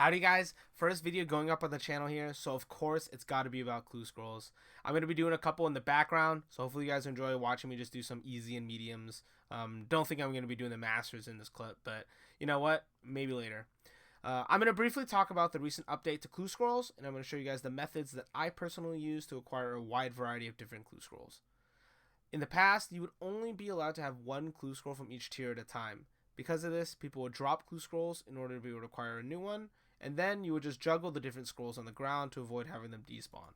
Howdy guys, first video going up on the channel here, so of course it's got to be about clue scrolls. I'm going to be doing a couple in the background, so hopefully you guys enjoy watching me just do some easy and mediums. Don't think I'm going to be doing the masters in this clip, but you know what, maybe later. I'm going to briefly talk about the recent update to clue scrolls, and I'm going to show you guys the methods that I personally use to acquire a wide variety of different clue scrolls. In the past, you would only be allowed to have one clue scroll from each tier at a time. Because of this, people would drop clue scrolls in order to be able to acquire a new one, and then you would just juggle the different scrolls on the ground to avoid having them despawn.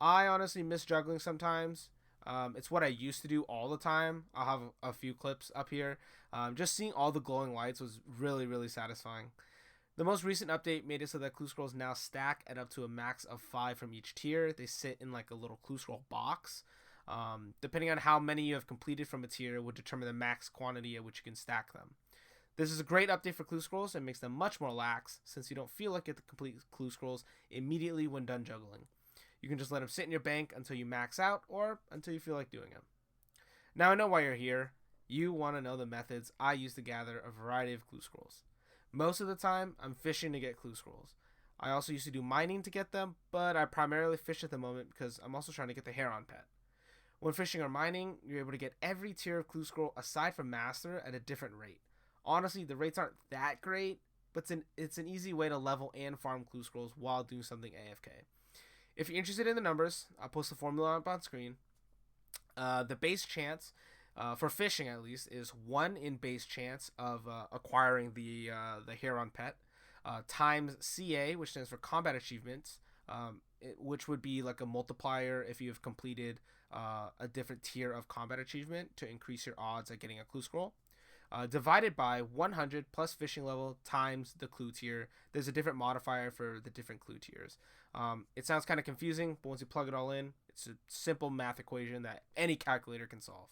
I honestly miss juggling sometimes. It's what I used to do all the time. I'll have a few clips up here. Just seeing all the glowing lights was really satisfying. The most recent update made it so that clue scrolls now stack at up to a max of 5 from each tier. They sit in like a little clue scroll box. Depending on how many you have completed from a tier would determine the max quantity at which you can stack them. This is a great update for clue scrolls and makes them much more lax since you don't feel like you have to complete clue scrolls immediately when done juggling. You can just let them sit in your bank until you max out or until you feel like doing them. Now I know why you're here. You want to know the methods I use to gather a variety of clue scrolls. Most of the time, I'm fishing to get clue scrolls. I also used to do mining to get them, but I primarily fish at the moment because I'm also trying to get the Heron pet. When fishing or mining, you're able to get every tier of clue scroll aside from master at a different rate. Honestly, the rates aren't that great, but it's an easy way to level and farm clue scrolls while doing something AFK. If you're interested in the numbers, I'll post the formula up on screen. The base chance, for fishing at least, is 1 in base chance of acquiring the Heron pet, times CA, which stands for combat achievements, which would be like a multiplier if you have completed a different tier of combat achievement to increase your odds at getting a clue scroll. Divided by 100 plus fishing level times the clue tier. There's a different modifier for the different clue tiers. It sounds kind of confusing, but once you plug it all in, it's a simple math equation that any calculator can solve.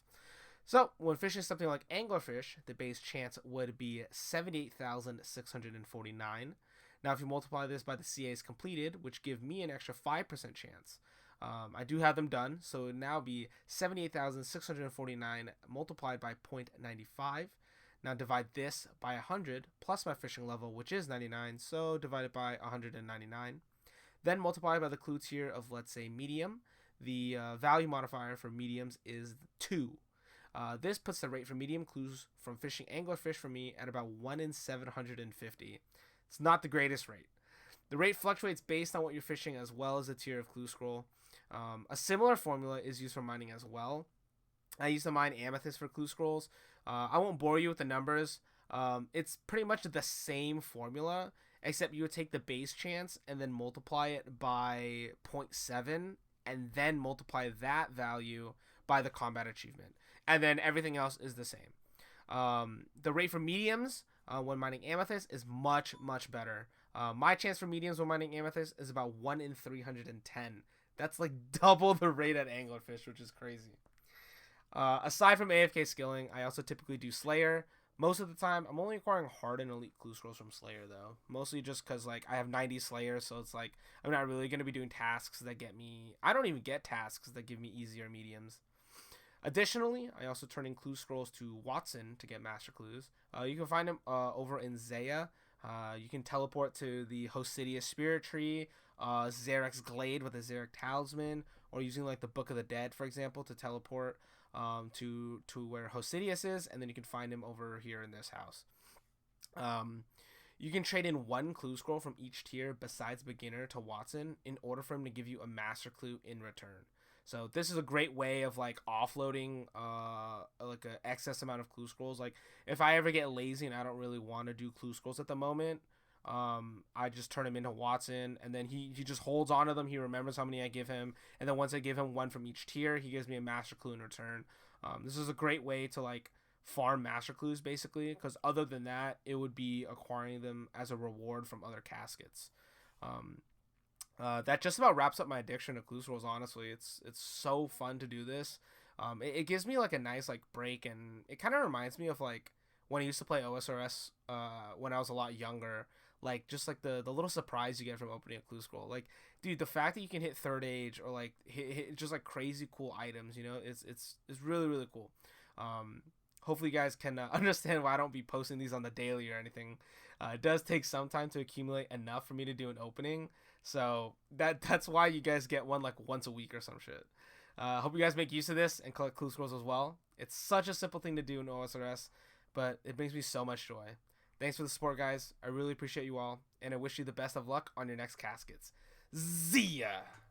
So, when fishing something like anglerfish, the base chance would be 78,649. Now, if you multiply this by the CAs completed, which give me an extra 5% chance, I do have them done, so it would now be 78,649 multiplied by 0.95. Now divide this by 100 plus my fishing level, which is 99, so divide it by 199. Then multiply by the clue tier of, let's say, medium. The value modifier for mediums is 2. This puts the rate for medium clues from fishing anglerfish for me at about 1 in 750. It's not the greatest rate. The rate fluctuates based on what you're fishing as well as the tier of clue scroll. A similar formula is used for mining as well. I used to mine amethyst for clue scrolls. I won't bore you with the numbers. It's pretty much the same formula, except you would take the base chance and then multiply it by 0.7 and then multiply that value by the combat achievement. And then everything else is the same. The rate for mediums when mining amethyst is much better. My chance for mediums when mining amethyst is about 1 in 310. That's like double the rate at anglerfish, which is crazy. Aside from AFK skilling, I also typically do Slayer. Most of the time, I'm only acquiring hard and elite clue scrolls from Slayer, though. Mostly just because, like, I have 90 Slayer, so it's like, I'm not really going to be doing tasks that get me... I don't even get tasks that give me easier mediums. Additionally, I also turn in clue scrolls to Watson to get master clues. You can find him over in Zaya. You can teleport to the Hosidius Spirit Tree, Zarek's Glade with a Zarek Talisman, or using like the Book of the Dead, for example, to teleport to where Hosidius is, and then you can find him over here in this house. You can trade in 1 clue scroll from each tier besides beginner to Watson in order for him to give you a master clue in return. So this is a great way of like offloading like an excess amount of clue scrolls. Like if I ever get lazy and I don't really want to do clue scrolls at the moment, I just turn him into Watson, and then he just holds on to them. He remembers how many I give him, and then once I give him 1 from each tier, he gives me a master clue in return. This is a great way to like farm master clues basically, because other than that, it would be acquiring them as a reward from other caskets. That just about wraps up my addiction to clue scrolls. Honestly, it's so fun to do this. It gives me like a nice like break, and it kind of reminds me of like when I used to play OSRS when I was a lot younger. Like just like the little surprise you get from opening a clue scroll. Like, dude, the fact that you can hit third age or like hit just like crazy cool items, you know, it's really cool. hopefully you guys can understand why I don't be posting these on the daily or anything. It does take some time to accumulate enough for me to do an opening, so that's why you guys get one like once a week or some shit. Hope you guys make use of this and collect clue scrolls as well. It's such a simple thing to do in OSRS, but it brings me so much joy. Thanks for the support, guys. I really appreciate you all, and I wish you the best of luck on your next caskets. See ya!